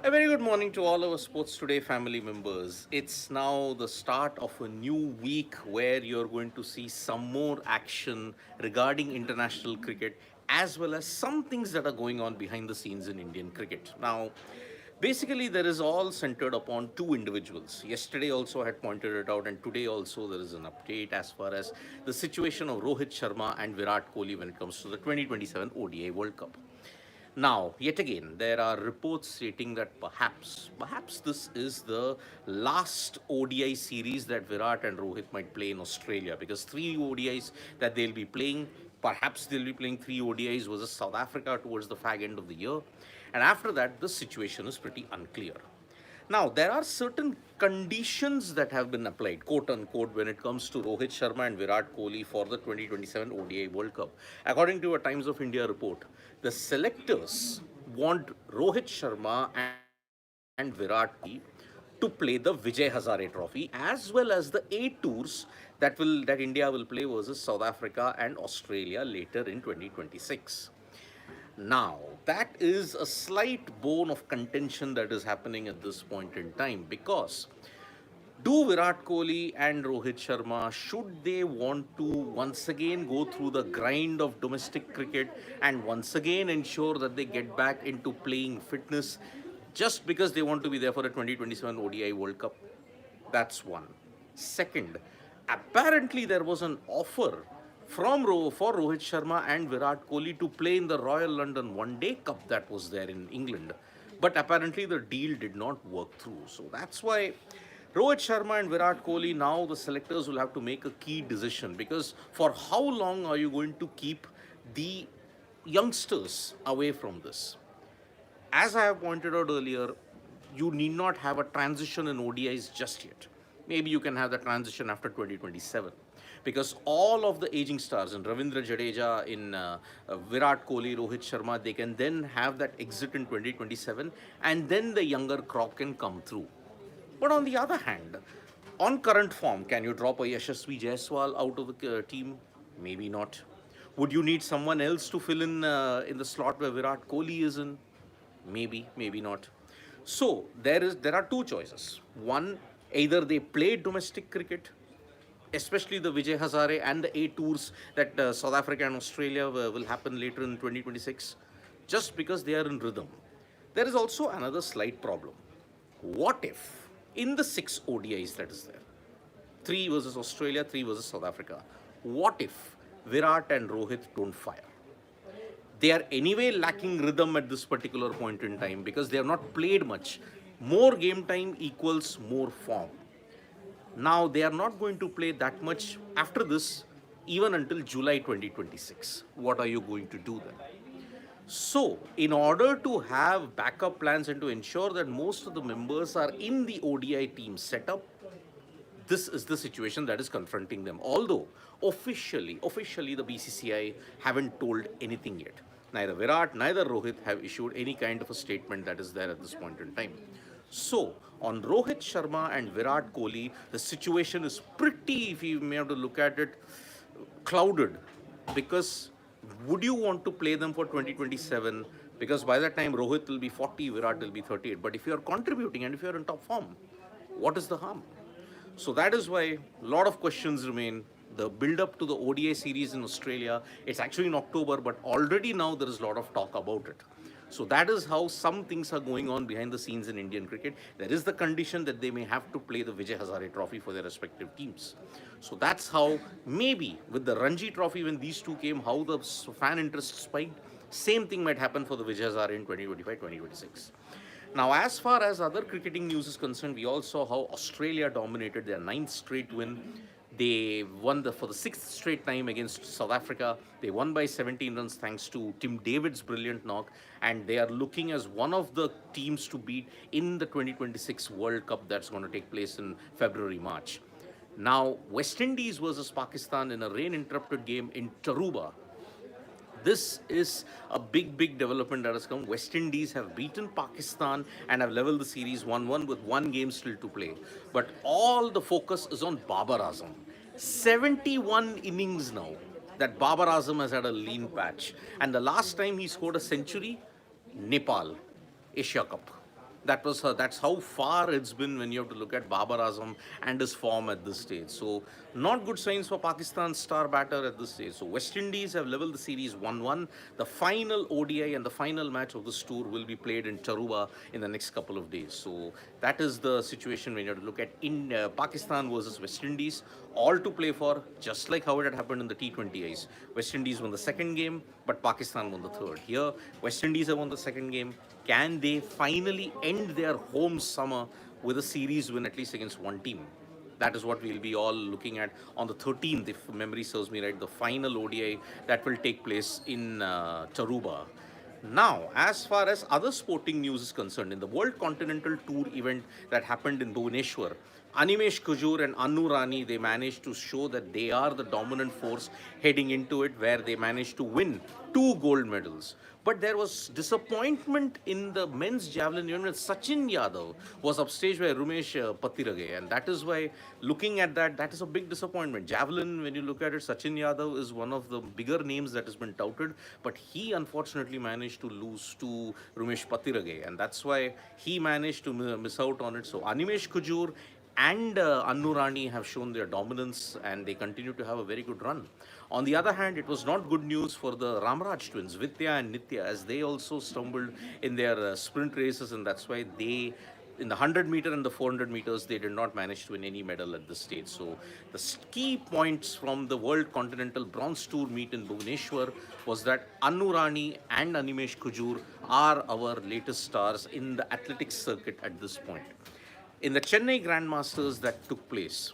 A very good morning to all our Sports Today family members. It's now the start of a new week where you're going to see some more action regarding international cricket as well as some things that are going on behind the scenes in Indian cricket. Now, basically, there is all centered upon two individuals. Yesterday also I had pointed it out, and today also there is an update as far as the situation of Rohit Sharma and Virat Kohli when it comes to the 2027 ODI World Cup. Now, yet again, there are reports stating that perhaps this is the last ODI series that Virat and Rohit might play in Australia because three ODIs that they'll be playing, perhaps they'll be playing three ODIs versus South Africa towards the fag end of the year. And after that, the situation is pretty unclear. Now, there are certain conditions that have been applied, quote unquote, when it comes to Rohit Sharma and Virat Kohli for the 2027 ODI World Cup. According to a Times of India report, the selectors want Rohit Sharma and Virat Kohli to play the Vijay Hazare Trophy as well as the eight tours that India will play versus South Africa and Australia later in 2026. Now, that is a slight bone of contention that is happening at this point in time because do Virat Kohli and Rohit Sharma, should they want to once again go through the grind of domestic cricket and once again ensure that they get back into playing fitness just because they want to be there for the 2027 ODI World Cup? That's one. Second, apparently there was an offer for Rohit Sharma and Virat Kohli to play in the Royal London One Day Cup that was there in England. But apparently the deal did not work through. So that's why Rohit Sharma and Virat Kohli, now the selectors will have to make a key decision because for how long are you going to keep the youngsters away from this? As I have pointed out earlier, you need not have a transition in ODIs just yet. Maybe you can have the transition after 2027 because all of the aging stars in Ravindra Jadeja, in Virat Kohli, Rohit Sharma, they can then have that exit in 2027 and then the younger crop can come through. But on the other hand, on current form, can you drop a Yashasvi Jaiswal out of the team? Maybe not. Would you need someone else to fill in the slot where Virat Kohli is in? Maybe, maybe not. So there are two choices. One, either they play domestic cricket, especially the Vijay Hazare and the A tours that South Africa and Australia will happen later in 2026, just because they are in rhythm. There is also another slight problem. What if in the six ODIs that is there, three versus Australia, three versus South Africa, what if Virat and Rohit don't fire? They are anyway lacking rhythm at this particular point in time because they have not played much. More game time equals more form. Now, they are not going to play that much after this, even until July 2026. What are you going to do then? So, in order to have backup plans and to ensure that most of the members are in the ODI team setup, this is the situation that is confronting them. Although, officially, the BCCI haven't told anything yet. Neither Virat, neither Rohit have issued any kind of a statement that is there at this point in time. So, on Rohit Sharma and Virat Kohli, the situation is pretty, if you may have to look at it, clouded. Because would you want to play them for 2027? Because by that time, Rohit will be 40, Virat will be 38. But if you are contributing and if you are in top form, what is the harm? So that is why a lot of questions remain. The build-up to the ODI series in Australia, it's actually in October, but already now there is a lot of talk about it. So that is how some things are going on behind the scenes in Indian cricket. There is the condition that they may have to play the Vijay Hazare Trophy for their respective teams. So that's how maybe with the Ranji Trophy when these two came, how the fan interest spiked. Same thing might happen for the Vijay Hazare in 2025-2026. Now, as far as other cricketing news is concerned, we all saw how Australia dominated their ninth straight win. They won for the sixth straight time against South Africa. They won by 17 runs thanks to Tim David's brilliant knock. And they are looking as one of the teams to beat in the 2026 World Cup that's going to take place in February, March. Now, West Indies versus Pakistan in a rain-interrupted game in Taruba. This is a big development that has come. West Indies have beaten Pakistan and have leveled the series 1-1 with one game still to play. But all the focus is on Babar Azam. 71 innings now that Babar Azam has had a lean patch. And the last time he scored a century, Nepal, Asia Cup. That's how far it's been when you have to look at Babar Azam and his form at this stage. So not good signs for Pakistan's star batter at this stage. So West Indies have leveled the series 1-1. The final ODI and the final match of this tour will be played in Taruba in the next couple of days. So that is the situation when you have to look at in Pakistan versus West Indies, all to play for, just like how it had happened in the T20Is. West Indies won the second game, but Pakistan won the third. Here, West Indies have won the second game. Can they finally end their home summer with a series win, at least against one team? That is what we'll be all looking at on the 13th, if memory serves me right, the final ODI that will take place in Taruba. Now, as far as other sporting news is concerned, in the World Continental Tour event that happened in Bhubaneswar, Animesh, Kujur and Annu, Rani, they managed to show that they are the dominant force heading into it, where they managed to win 2 gold medals. But there was disappointment in the men's javelin event. Sachin Yadav was upstaged by Rumesh Patirage, and that is why, looking at that, that is a big disappointment. Javelin, when you look at it, Sachin Yadav is one of the bigger names that has been touted, but he unfortunately managed to lose to Rumesh Patirage, and that's why he managed to miss out on it. So Animesh, Kujur and Annu, Rani have shown their dominance, and they continue to have a very good run. On the other hand, it was not good news for the Ramraj twins, Vidya and Nitya, as they also stumbled in their sprint races, and that's why they, in the 100-meter and the 400 meters, they did not manage to win any medal at this stage. So the key points from the World Continental Bronze Tour meet in Bhubaneswar was that Annu, Rani and Animesh, Kujur are our latest stars in the athletics circuit at this point. In the Chennai Grand Masters that took place,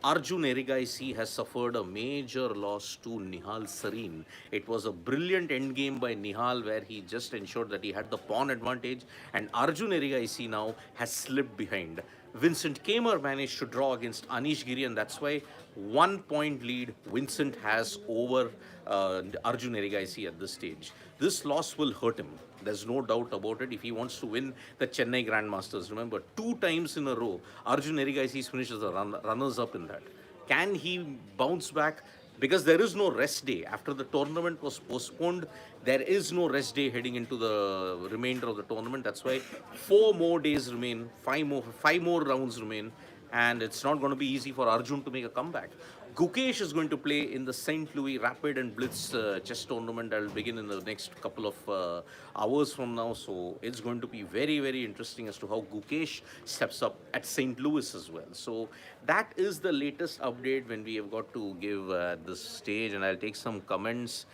Arjun Erigaisi has suffered a major loss to Nihal Sarin. It was a brilliant endgame by Nihal, where he just ensured that he had the pawn advantage, and Arjun Erigaisi now has slipped behind. Vincent Keymer managed to draw against Anish Giri, and that's why 1 point lead Vincent has over Arjun Erigaisi at this stage. This loss will hurt him. There's no doubt about it if he wants to win the Chennai Grand Masters. Remember, 2 times in a row, Arjun Erigaisi finished as a runners-up in that. Can he bounce back? Because there is no rest day. After the tournament was postponed, there is no rest day heading into the remainder of the tournament. That's why 4 more days remain, five more rounds remain, and it's not going to be easy for Arjun to make a comeback. Gukesh is going to play in the St. Louis Rapid and Blitz chess tournament that will begin in the next couple of hours from now. So it's going to be very, very interesting as to how Gukesh steps up at St. Louis as well. So that is the latest update when we have got to give at this stage, and I'll take some comments.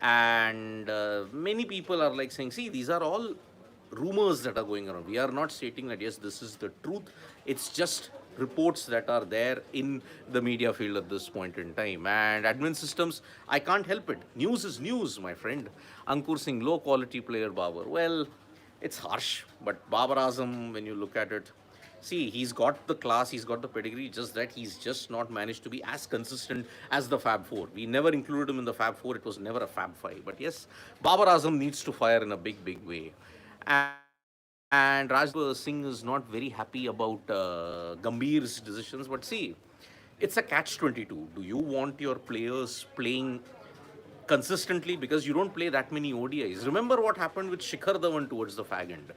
And many people are like saying, see, these are all rumors that are going around. We are not stating that, yes, this is the truth. It's just reports that are there in the media field at this point in time. And admin systems, I can't help it. News is news, my friend. Ankur Singh, low quality player, Babar. Well, it's harsh, but Babar Azam, when you look at it, see, he's got the class, he's got the pedigree, just that he's just not managed to be as consistent as the Fab Four. We never included him in the Fab Four, it was never a Fab Five. But yes, Babar Azam needs to fire in a big, big way. And Raj Singh is not very happy about Gambhir's decisions. But see, it's a catch-22. Do you want your players playing consistently? Because you don't play that many ODIs. Remember what happened with Shikhar Dhawan towards the fag end.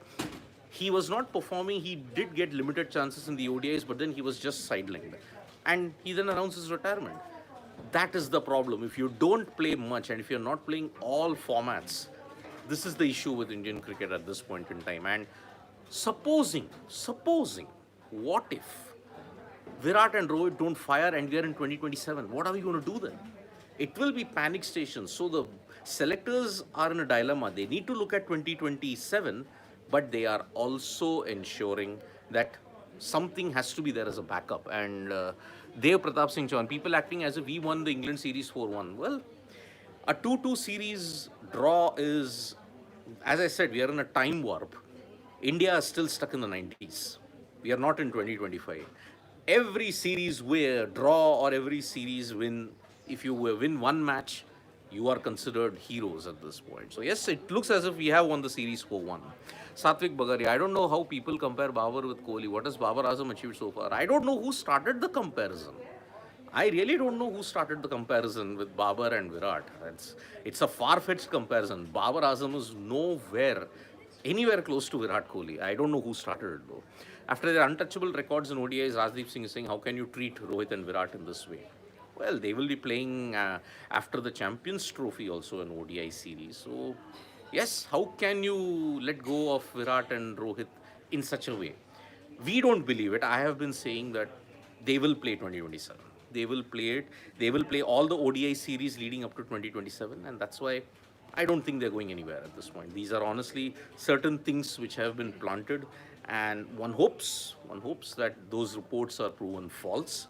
He was not performing. He did get limited chances in the ODIs, but then he was just sidelined. And he then announced his retirement. That is the problem. If you don't play much and if you're not playing all formats, this is the issue with Indian cricket at this point in time. And supposing, what if Virat and Rohit don't fire and we are in 2027? What are we going to do then? It will be panic stations. So the selectors are in a dilemma. They need to look at 2027, but they are also ensuring that something has to be there as a backup. And Dev Pratap Singh Chauhan, people acting as if we won the England series 4-1. Well, a 2-2 series draw is, as I said, we are in a time warp. India is still stuck in the 90s. We are not in 2025. Every series draw or every series win, if you win one match, you are considered heroes at this point. So yes, it looks as if we have won the series 4-1. Satvik Bagaria, I don't know how people compare Babar with Kohli. What has Babar Azam achieved so far? I don't know who started the comparison. I really don't know who started the comparison with Babar and Virat. It's a far-fetched comparison. Babar Azam is nowhere anywhere close to Virat Kohli. I don't know who started it though. After their untouchable records in ODIs, Rajdeep Singh is saying, how can you treat Rohit and Virat in this way? Well, they will be playing after the Champions Trophy also an ODI series. So, yes, how can you let go of Virat and Rohit in such a way? We don't believe it. I have been saying that they will play 2027. They will play it. They will play all the ODI series leading up to 2027, and that's why I don't think they're going anywhere at this point. These are honestly certain things which have been planted, and one hopes that those reports are proven false.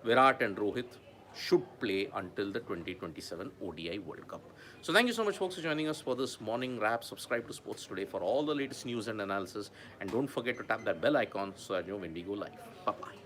Virat and Rohit should play until the 2027 ODI World Cup. So thank you so much, folks, for joining us for this morning wrap. Subscribe to Sports Today for all the latest news and analysis, and don't forget to tap that bell icon so that you know when we go live. Bye bye.